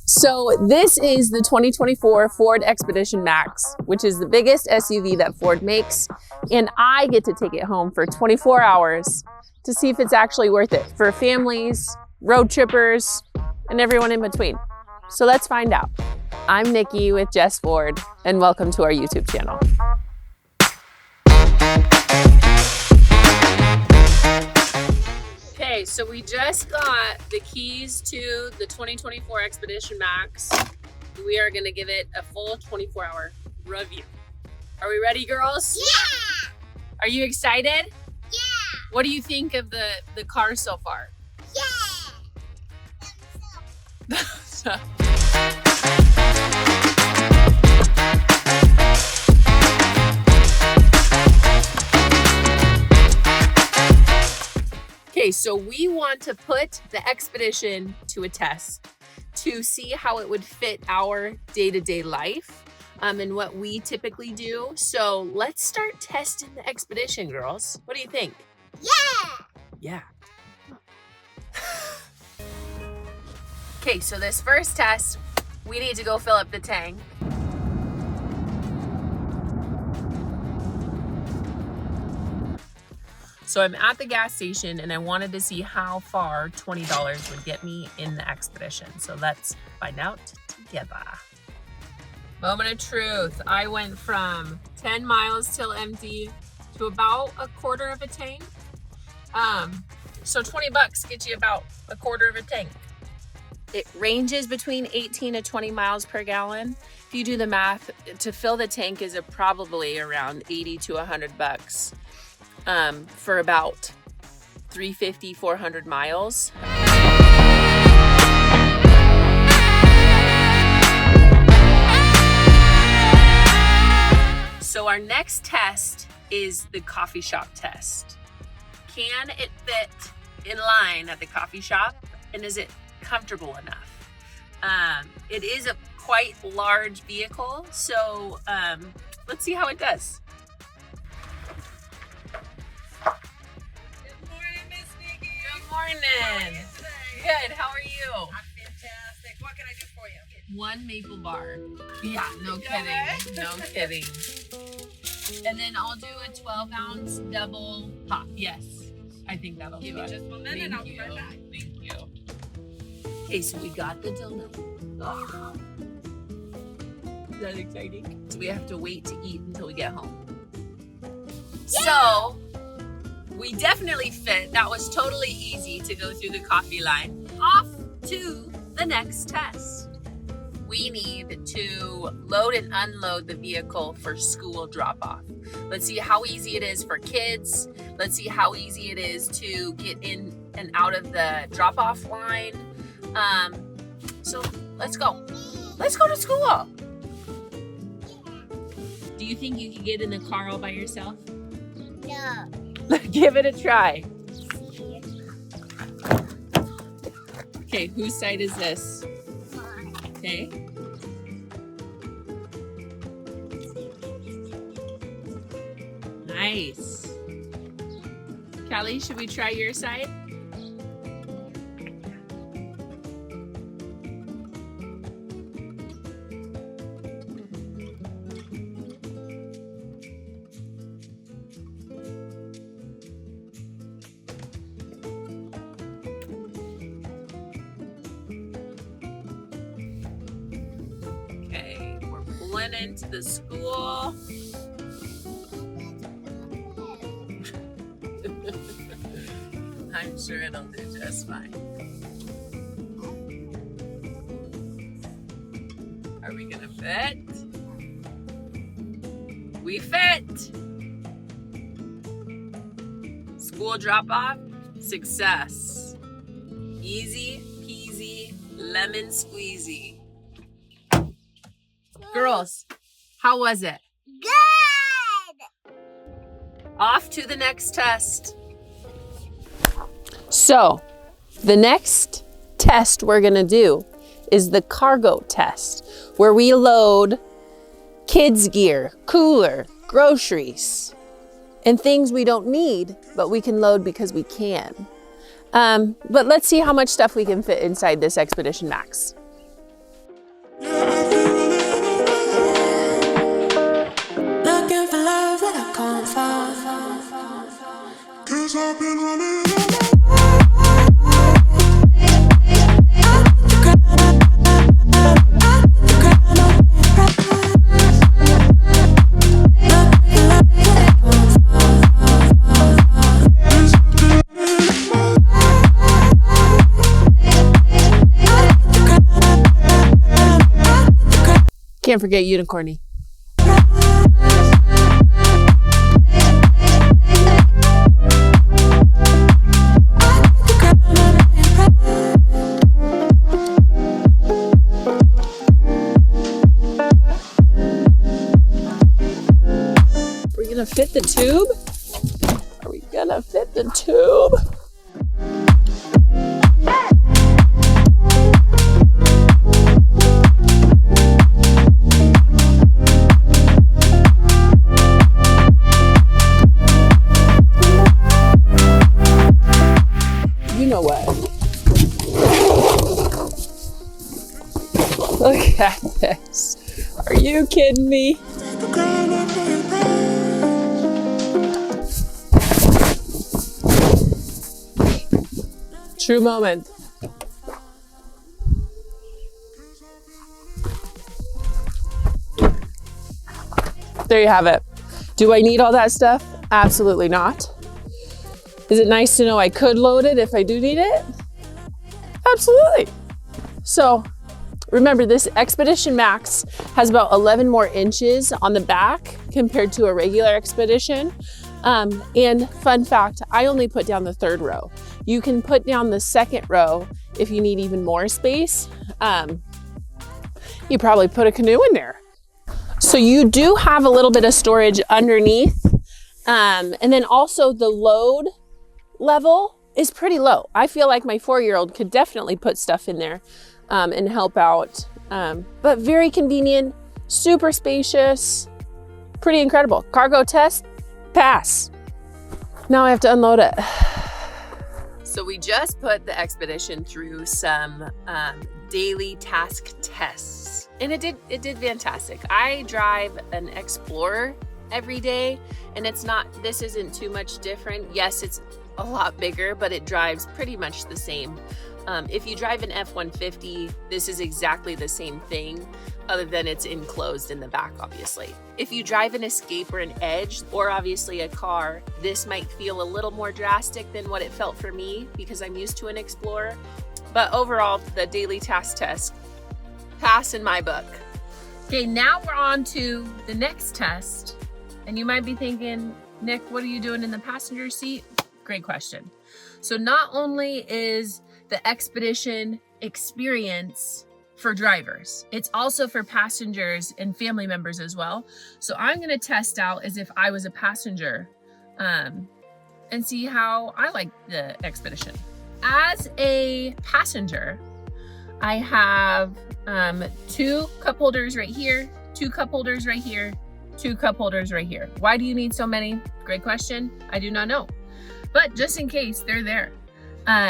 So this is the 2024 Ford Expedition Max, which is the biggest SUV that Ford makes. And I get to take it home for 24 hours to see if it's actually worth it for families, road trippers, and everyone in between. So let's find out. I'm Nikki with Jess Ford, and welcome to our YouTube channel. Okay, so we just got the keys to the 2024 Expedition Max. We are gonna give it a full 24-hour review. Are we ready, girls? Yeah! Are you excited? Yeah! What do you think of the car so far? Yeah! Okay, so we want to put the Expedition to a test to see how it would fit our day-to-day life and what we typically do. So let's start testing the Expedition, girls. What do you think? Yeah! Yeah. Okay, so this first test, we need to go fill up the tank. So I'm at the gas station and I wanted to see how far $20 would get me in the Expedition. So let's find out together. Moment of truth. I went from 10 miles till empty to about a quarter of a tank. So 20 bucks gets you about a quarter of a tank. It ranges between 18 to 20 miles per gallon. If you do the math, to fill the tank is probably around 80 to 100 bucks. For about 350, 400 miles. So our next test is the coffee shop test. Can it fit in line at the coffee shop, and is it comfortable enough? It is a quite large vehicle, so let's see how it does. Morning. Good. How are you? I'm fantastic. What can I do for you? One maple bar. Yeah, no kidding. No kidding. And then I'll do a 12-ounce double pop. Yes, I think that'll Give do me it. just 1 minute. Thank I'll be right you. back. Thank you. Okay, so we got the donut. Oh. Is that exciting? So we have to wait to eat until we get home. Yeah. So we definitely fit. That was totally easy to go through the coffee line. Off to the next test. We need to load and unload the vehicle for school drop-off. Let's see how easy it is for kids. Let's see how easy it is to get in and out of the drop-off line. So let's go. Let's go to school. Do you think you could get in the car all by yourself? No. Give it a try. Okay, whose side is this? Okay. Nice. Callie, should we try your side? Went into the school. I'm sure it'll do just fine. Are we gonna fit? We fit. School drop off, success. Easy peasy, lemon squeezy. Girls, how was it? Good! Off to the next test. So, the next test we're gonna do is the cargo test, where we load kids' gear, cooler, groceries, and things we don't need, but we can load because we can. But let's see how much stuff we can fit inside this Expedition Max. 'Cause I've been running Can't forget Unicorny. We're gonna fit the tube? Are we gonna fit the tube? You know what? Look at this. Are you kidding me? True moment. There you have it. Do I need all that stuff? Absolutely not. Is it nice to know I could load it if I do need it? Absolutely. So remember, this Expedition Max has about 11 more inches on the back compared to a regular Expedition. And fun fact, I only put down the 3rd row. You can put down the 2nd row if you need even more space. You probably put a canoe in there. So you do have a little bit of storage underneath. And then also the load level is pretty low. I feel like my 4-year-old could definitely put stuff in there and help out. But very convenient, super spacious, pretty incredible. Cargo test, pass. Now I have to unload it. So we just put the Expedition through some daily task tests, and it did fantastic. I drive an Explorer every day, and this isn't too much different. Yes, it's a lot bigger, but it drives pretty much the same. If you drive an F-150, this is exactly the same thing, other than it's enclosed in the back, obviously. If you drive an Escape or an Edge, or obviously a car, this might feel a little more drastic than what it felt for me because I'm used to an Explorer. But overall, the daily task test, pass in my book. Okay, now we're on to the next test. And you might be thinking, Nick, what are you doing in the passenger seat? Great question. So not only is the Expedition experience for drivers, it's also for passengers and family members as well. So I'm gonna test out as if I was a passenger and see how I like the Expedition. As a passenger, I have 2 cup holders right here, 2 cup holders right here, 2 cup holders right here. Why do you need so many? Great question. I do not know. But just in case, they're there.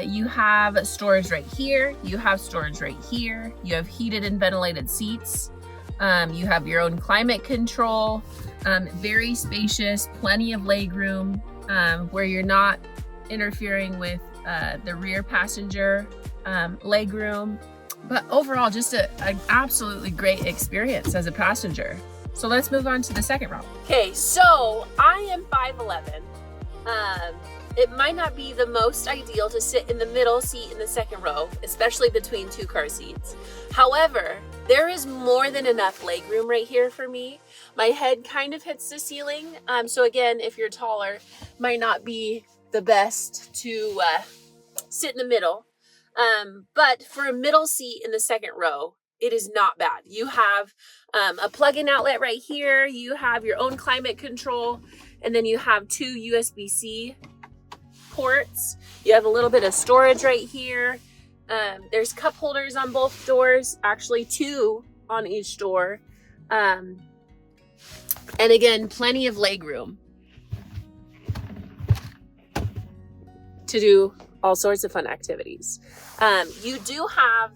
You have storage right here. You have storage right here. You have heated and ventilated seats. You have your own climate control. Very spacious, plenty of leg room where you're not interfering with the rear passenger leg room. But overall, just an absolutely great experience as a passenger. So let's move on to the second row. Okay, so I am 5'11". It might not be the most ideal to sit in the middle seat in the second row, especially between 2 car seats. However, there is more than enough leg room right here for me. My head kind of hits the ceiling. So again, if you're taller, might not be the best to sit in the middle. But for a middle seat in the second row, it is not bad. You have a plug-in outlet right here. You have your own climate control, and then you have 2 USB-C ports. You have a little bit of storage right here. There's cup holders on both doors, actually 2 on each door. And again, plenty of leg room to do all sorts of fun activities. You do have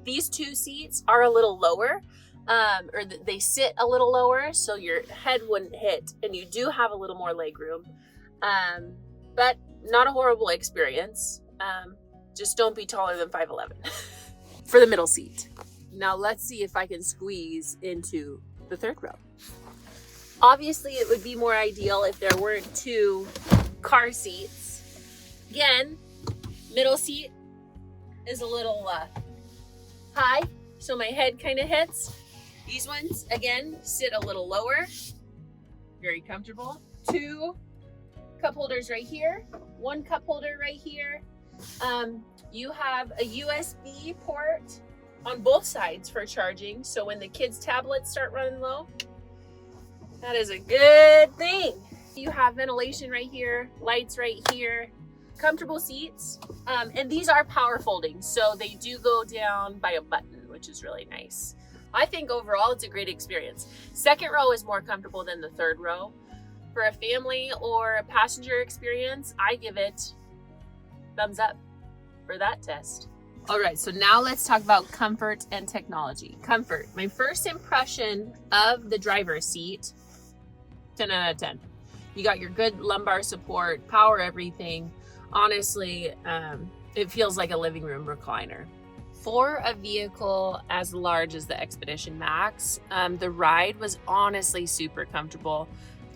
these 2 seats are a little lower. they sit a little lower so your head wouldn't hit, and you do have a little more leg room. But not a horrible experience. Just don't be taller than 5'11" for the middle seat. Now let's see if I can squeeze into the third row. Obviously, it would be more ideal if there weren't 2 car seats. Again, middle seat is a little high, so my head kind of hits. These ones, again, sit a little lower. Very comfortable. 2 cup holders right here, 1 cup holder right here. You have a USB port on both sides for charging, so when the kids' tablets start running low, that is a good thing. You have ventilation right here, lights right here, comfortable seats, and these are power folding, so they do go down by a button, which is really nice. I think overall it's a great experience. Second row is more comfortable than the third row. For a family or a passenger experience, I give it thumbs up for that test. All right, so now let's talk about comfort and technology. Comfort, my first impression of the driver's seat, 10 out of 10. You got your good lumbar support, power everything. Honestly, it feels like a living room recliner. For a vehicle as large as the Expedition Max, the ride was honestly super comfortable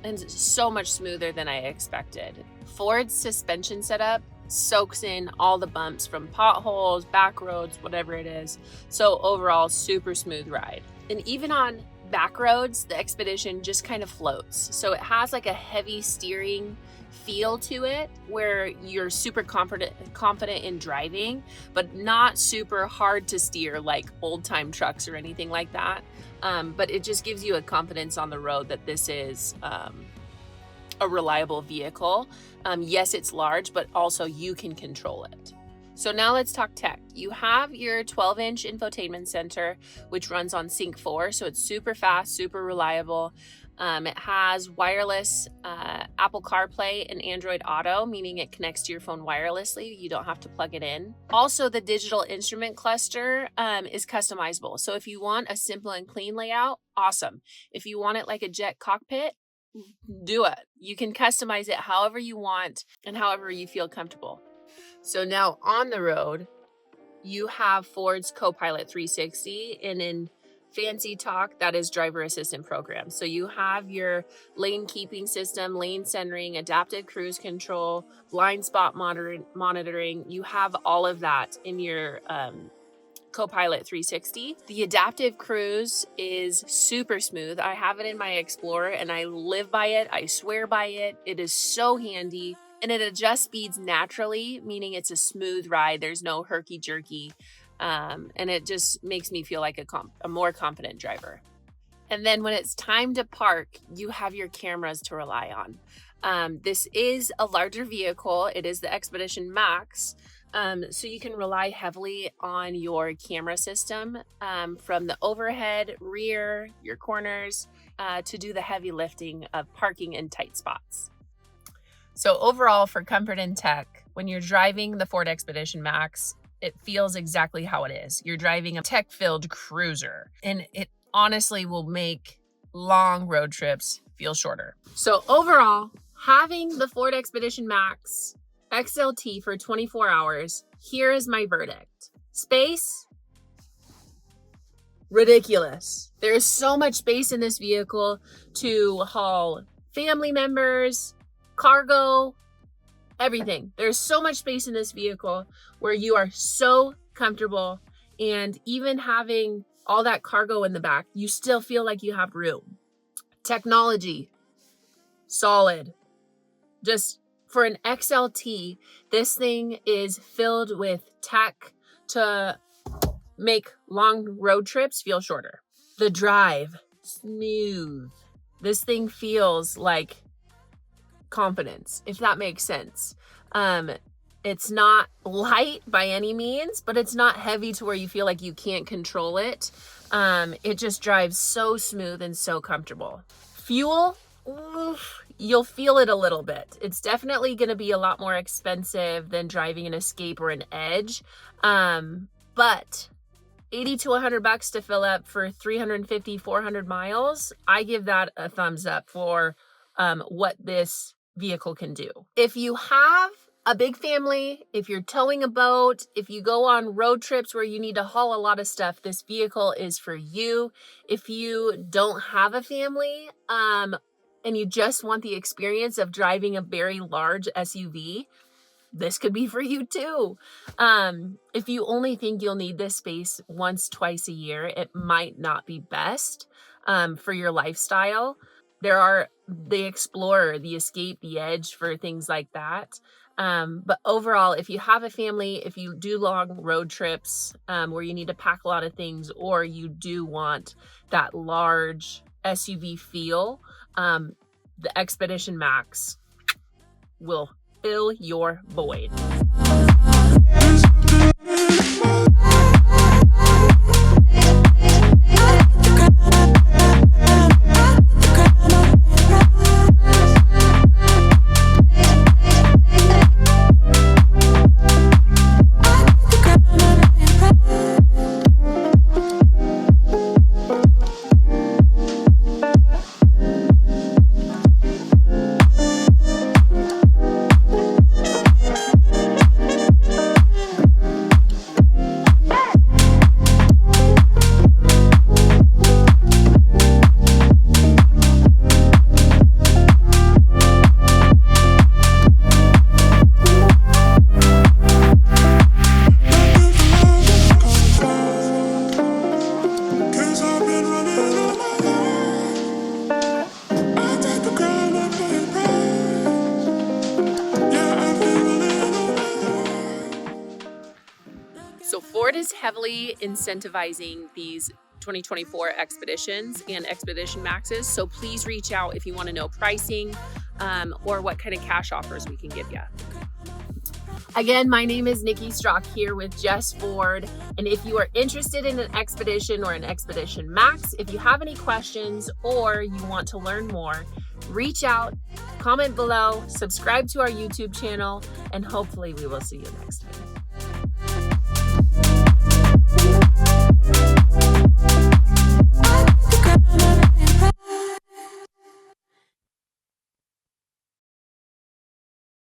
and so much smoother than I expected. Ford's suspension setup soaks in all the bumps from potholes, back roads, whatever it is. So overall, super smooth ride. And even on back roads, the Expedition just kind of floats. So it has like a heavy steering feel to it where you're super confident in driving, but not super hard to steer like old time trucks or anything like that. But it just gives you a confidence on the road that this is a reliable vehicle. Yes, it's large, but also you can control it. So now let's talk tech. You have your 12-inch infotainment center, which runs on Sync 4, so it's super fast, super reliable. It has wireless Apple CarPlay and Android Auto, meaning it connects to your phone wirelessly. You don't have to plug it in. Also, the digital instrument cluster is customizable. So if you want a simple and clean layout, awesome. If you want it like a jet cockpit, do it. You can customize it however you want and however you feel comfortable. So now on the road, you have Ford's Copilot 360, and in fancy talk, that is driver assistant program. So you have your lane keeping system, lane centering, adaptive cruise control, blind spot monitoring. You have all of that in your Copilot 360. The adaptive cruise is super smooth. I have it in my Explorer and I live by it. I swear by it. It is so handy, and it adjusts speeds naturally, meaning it's a smooth ride. There's no herky jerky. And it just makes me feel like a more confident driver. And then when it's time to park, you have your cameras to rely on. This is a larger vehicle. It is the Expedition Max. So you can rely heavily on your camera system from the overhead, rear, your corners, to do the heavy lifting of parking in tight spots. So overall, for comfort and tech, when you're driving the Ford Expedition Max, it feels exactly how it is. You're driving a tech-filled cruiser, and it honestly will make long road trips feel shorter. So overall, having the Ford Expedition Max XLT for 24 hours, here is my verdict. Space, ridiculous. There is so much space in this vehicle to haul family members, cargo, everything. There's so much space in this vehicle where you are so comfortable, and even having all that cargo in the back, you still feel like you have room. Technology, solid. Just for an XLT, this thing is filled with tech to make long road trips feel shorter. The drive, smooth. This thing feels like confidence, if that makes sense. It's not light by any means, but it's not heavy to where you feel like you can't control it. It just drives so smooth and so comfortable. Fuel, oof, you'll feel it a little bit. It's definitely going to be a lot more expensive than driving an Escape or an Edge, but $80 to $100 to fill up for 350, 400 miles, I give that a thumbs up for what this vehicle can do. If you have a big family, if you're towing a boat, if you go on road trips where you need to haul a lot of stuff, this vehicle is for you. If you don't have a family and you just want the experience of driving a very large SUV, this could be for you too. If you only think you'll need this space once, twice a year, it might not be best for your lifestyle. There are the Explorer, the Escape, the Edge for things like that. But overall, if you have a family, if you do long road trips where you need to pack a lot of things, or you do want that large SUV feel, the Expedition Max will fill your void. So Ford is heavily incentivizing these 2024 Expeditions and Expedition Maxes. So please reach out if you want to know pricing or what kind of cash offers we can give you. Again, my name is Nikki Strock here with Jess Ford. And if you are interested in an Expedition or an Expedition Max, if you have any questions or you want to learn more, reach out, comment below, subscribe to our YouTube channel, and hopefully we will see you next time.